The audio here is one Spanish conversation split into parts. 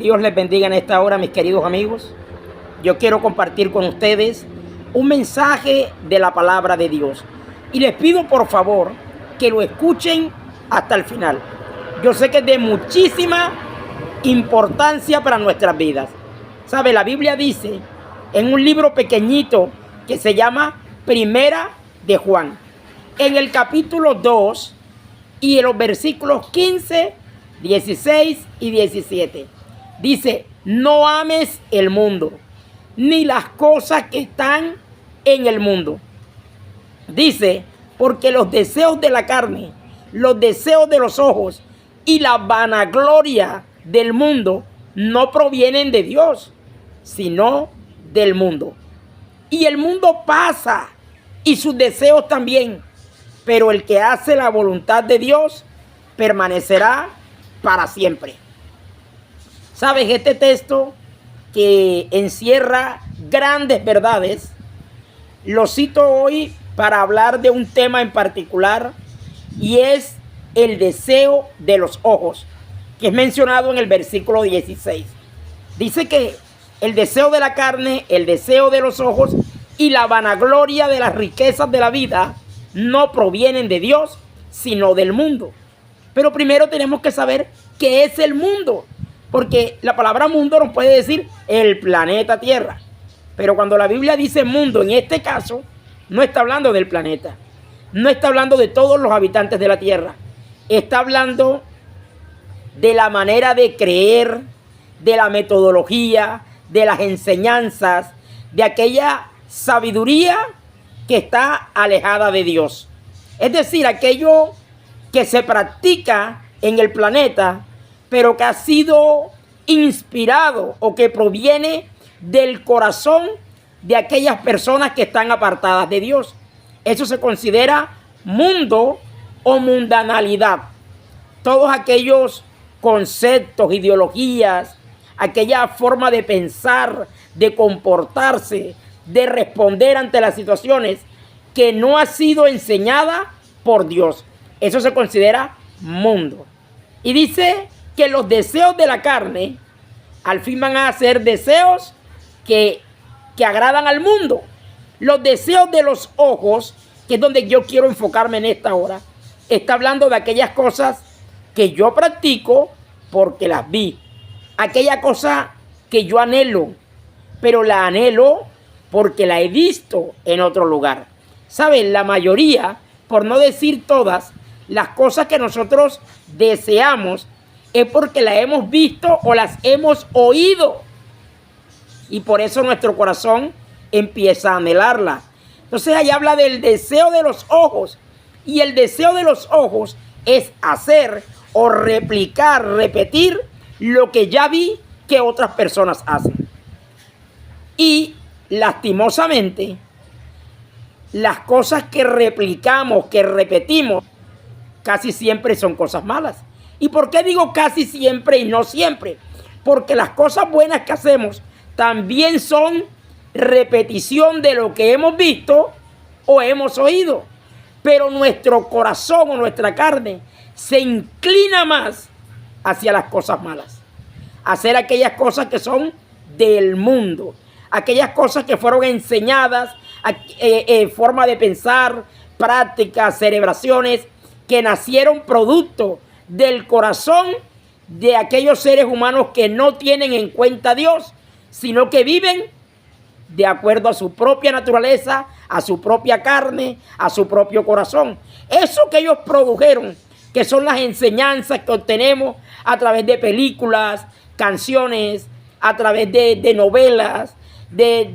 Dios les bendiga en esta hora, mis queridos amigos. Yo quiero compartir con ustedes un mensaje de la palabra de Dios. Y les pido por favor que lo escuchen hasta el final. Yo sé que es de muchísima importancia para nuestras vidas. ¿Sabe? La Biblia dice en un libro pequeñito que se llama Primera de Juan, en el capítulo 2 y en los versículos 15, 16 y 17. Dice: no ames el mundo, ni las cosas que están en el mundo. Dice, porque los deseos de la carne, los deseos de los ojos y la vanagloria del mundo no provienen de Dios, sino del mundo. Y el mundo pasa y sus deseos también, pero el que hace la voluntad de Dios permanecerá para siempre. ¿Sabes? Este texto, que encierra grandes verdades, lo cito hoy para hablar de un tema en particular, y es el deseo de los ojos, que es mencionado en el versículo 16. Dice que el deseo de la carne, el deseo de los ojos y la vanagloria de las riquezas de la vida no provienen de Dios, sino del mundo. Pero primero tenemos que saber qué es el mundo, porque la palabra mundo nos puede decir el planeta Tierra. Pero cuando la Biblia dice mundo, en este caso, no está hablando del planeta, no está hablando de todos los habitantes de la Tierra, está hablando de la manera de creer, de la metodología, de las enseñanzas, de aquella sabiduría que está alejada de Dios. Es decir, aquello que se practica en el planeta, pero que ha sido inspirado o que proviene del corazón de aquellas personas que están apartadas de Dios. Eso se considera mundo o mundanalidad. Todos aquellos conceptos, ideologías, aquella forma de pensar, de comportarse, de responder ante las situaciones que no ha sido enseñada por Dios. Eso se considera mundo. Y dice que los deseos de la carne al fin van a ser deseos que agradan al mundo. Los deseos de los ojos, que es donde yo quiero enfocarme en esta hora, está hablando de aquellas cosas que yo practico porque las vi. Aquella cosa que yo anhelo, pero la anhelo porque la he visto en otro lugar. ¿Saben? La mayoría, por no decir todas, las cosas que nosotros deseamos es porque las hemos visto o las hemos oído. Y por eso nuestro corazón empieza a anhelarla. Entonces ahí habla del deseo de los ojos. Y el deseo de los ojos es hacer o replicar, repetir lo que ya vi que otras personas hacen. Y lastimosamente, las cosas que replicamos, que repetimos, casi siempre son cosas malas. ¿Y por qué digo casi siempre y no siempre? Porque las cosas buenas que hacemos también son repetición de lo que hemos visto o hemos oído. Pero nuestro corazón o nuestra carne se inclina más hacia las cosas malas. Hacer aquellas cosas que son del mundo. Aquellas cosas que fueron enseñadas, forma de pensar, prácticas, celebraciones, que nacieron producto del corazón de aquellos seres humanos que no tienen en cuenta a Dios, sino que viven de acuerdo a su propia naturaleza, a su propia carne, a su propio corazón. Eso que ellos produjeron, que son las enseñanzas que obtenemos a través de películas, canciones, a través de novelas, de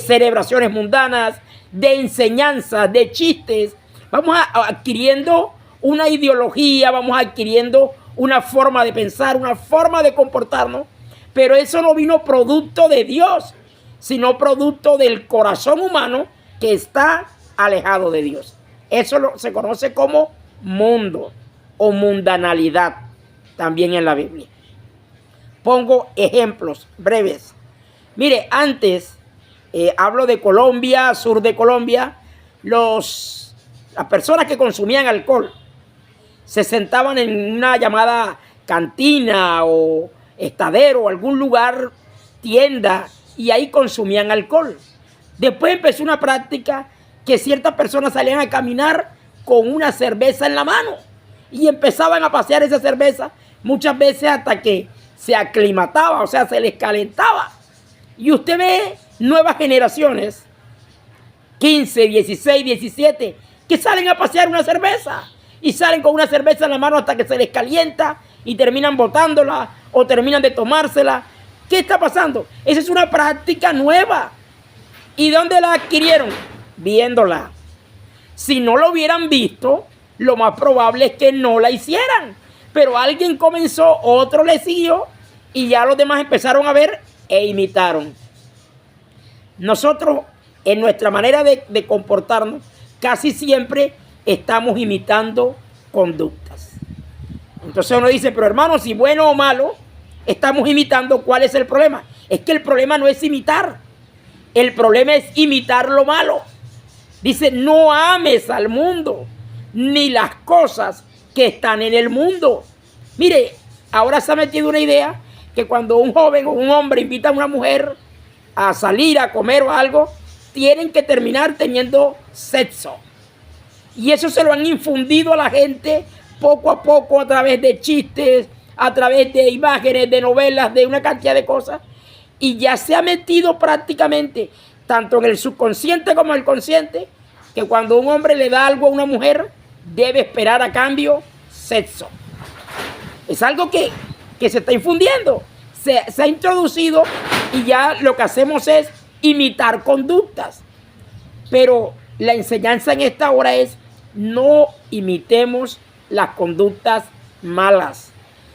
celebraciones mundanas, de enseñanzas, de chistes. Vamos adquiriendo una ideología, vamos adquiriendo una forma de pensar, una forma de comportarnos, pero eso no vino producto de Dios, sino producto del corazón humano que está alejado de Dios. Eso se conoce como mundo o mundanalidad también en la Biblia. Pongo ejemplos breves. Mire, antes, hablo de Colombia, sur de Colombia, las personas que consumían alcohol se sentaban en una llamada cantina o estadero, algún lugar, tienda, y ahí consumían alcohol. Después empezó una práctica que ciertas personas salían a caminar con una cerveza en la mano y empezaban a pasear esa cerveza muchas veces hasta que se aclimataba, o sea, se les calentaba. Y usted ve nuevas generaciones, 15, 16, 17, que salen a pasear una cerveza y salen con una cerveza en la mano hasta que se les calienta y terminan botándola o terminan de tomársela. ¿Qué está pasando? Esa es una práctica nueva. ¿Y dónde la adquirieron? Viéndola. Si no lo hubieran visto, lo más probable es que no la hicieran. Pero alguien comenzó, otro le siguió y ya los demás empezaron a ver e imitaron. Nosotros, en nuestra manera de comportarnos, casi siempre estamos imitando conductas. Entonces uno dice, pero hermano, si bueno o malo, estamos imitando, ¿cuál es el problema? Es que el problema no es imitar. El problema es imitar lo malo. Dice, no ames al mundo, ni las cosas que están en el mundo. Mire, ahora se ha metido una idea que cuando un joven o un hombre invita a una mujer a salir, a comer o algo, tienen que terminar teniendo sexo. Y eso se lo han infundido a la gente poco a poco a través de chistes, a través de imágenes, de novelas, de una cantidad de cosas. Y ya se ha metido prácticamente, tanto en el subconsciente como en el consciente, que cuando un hombre le da algo a una mujer, debe esperar a cambio sexo. Es algo que se está infundiendo. Se ha introducido y ya lo que hacemos es imitar conductas. Pero la enseñanza en esta hora es no imitemos las conductas malas.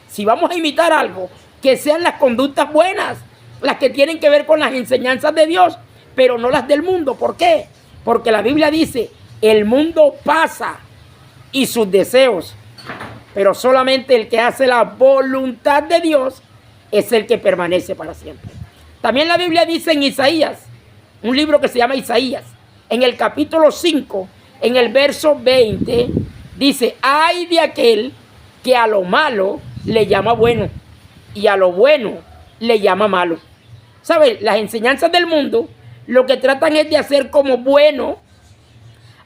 Si vamos a imitar algo, que sean las conductas buenas, las que tienen que ver con las enseñanzas de Dios, pero no las del mundo. ¿Por qué? Porque la Biblia dice, el mundo pasa y sus deseos, pero solamente el que hace la voluntad de Dios es el que permanece para siempre. También la Biblia dice en Isaías, un libro que se llama Isaías, en el capítulo 5, en el verso 20, dice, ay de aquel que a lo malo le llama bueno y a lo bueno le llama malo. ¿Sabe? Las enseñanzas del mundo lo que tratan es de hacer como bueno,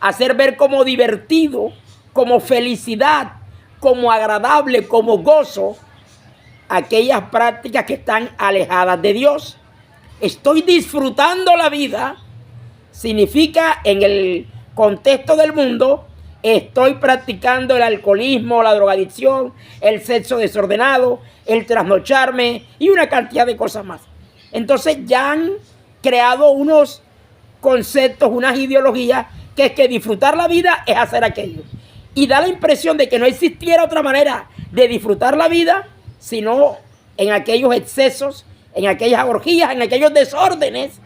hacer ver como divertido, como felicidad, como agradable, como gozo, aquellas prácticas que están alejadas de Dios. Estoy disfrutando la vida, significa en el contexto del mundo, estoy practicando el alcoholismo, la drogadicción, el sexo desordenado, el trasnocharme y una cantidad de cosas más. Entonces ya han creado unos conceptos, unas ideologías, que es que disfrutar la vida es hacer aquello. Y da la impresión de que no existiera otra manera de disfrutar la vida, sino en aquellos excesos, en aquellas orgías, en aquellos desórdenes.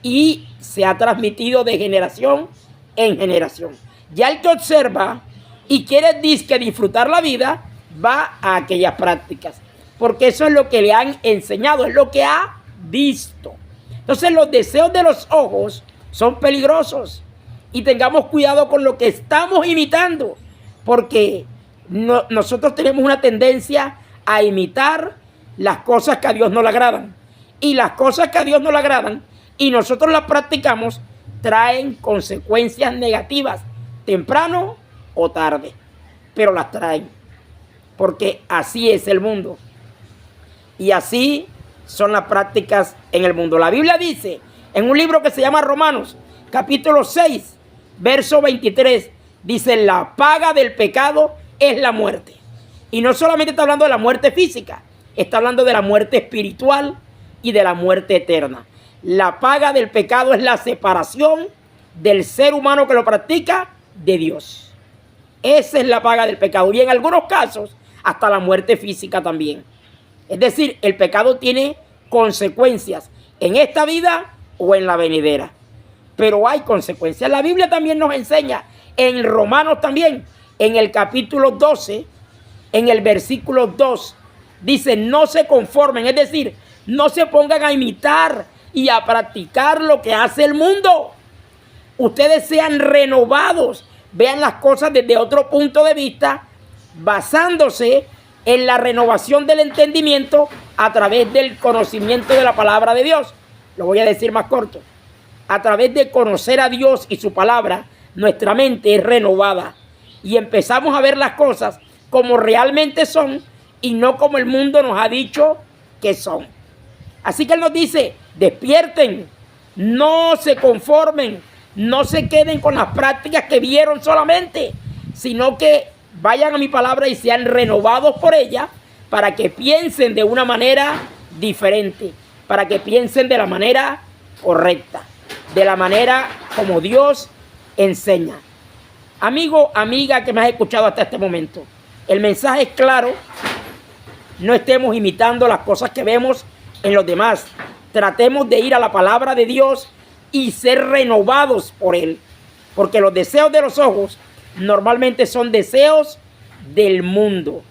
Y se ha transmitido de generación en generación. Ya el que observa y quiere disfrutar la vida, va a aquellas prácticas. Porque eso es lo que le han enseñado, es lo que ha visto. Entonces los deseos de los ojos son peligrosos. Y tengamos cuidado con lo que estamos imitando. Porque nosotros tenemos una tendencia a imitar las cosas que a Dios no le agradan. Y las cosas que a Dios no le agradan y nosotros las practicamos, traen consecuencias negativas, temprano o tarde. Pero las traen. Porque así es el mundo. Y así son las prácticas en el mundo. La Biblia dice, en un libro que se llama Romanos, capítulo 6, verso 23, dice, la paga del pecado es la muerte. Y no solamente está hablando de la muerte física, está hablando de la muerte espiritual y de la muerte eterna. La paga del pecado es la separación del ser humano que lo practica de Dios. Esa es la paga del pecado. Y en algunos casos, hasta la muerte física también. Es decir, el pecado tiene consecuencias en esta vida o en la venidera. Pero hay consecuencias. La Biblia también nos enseña, en Romanos también, en el capítulo 12, en el versículo 2, dice, no se conformen, es decir, no se pongan a imitar y a practicar lo que hace el mundo. Ustedes sean renovados, vean las cosas desde otro punto de vista, basándose en la renovación del entendimiento a través del conocimiento de la palabra de Dios. Lo voy a decir más corto. A través de conocer a Dios y su palabra, nuestra mente es renovada y empezamos a ver las cosas como realmente son y no como el mundo nos ha dicho que son. Así que Él nos dice, despierten, no se conformen, no se queden con las prácticas que vieron solamente, sino que vayan a mi palabra y sean renovados por ella para que piensen de una manera diferente, para que piensen de la manera correcta, de la manera como Dios enseña. Amigo, amiga que me has escuchado hasta este momento, el mensaje es claro. No estemos imitando las cosas que vemos en los demás. Tratemos de ir a la palabra de Dios y ser renovados por Él. Porque los deseos de los ojos normalmente son deseos del mundo,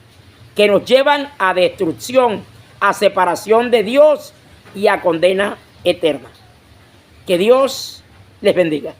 que nos llevan a destrucción, a separación de Dios y a condena eterna. Que Dios les bendiga.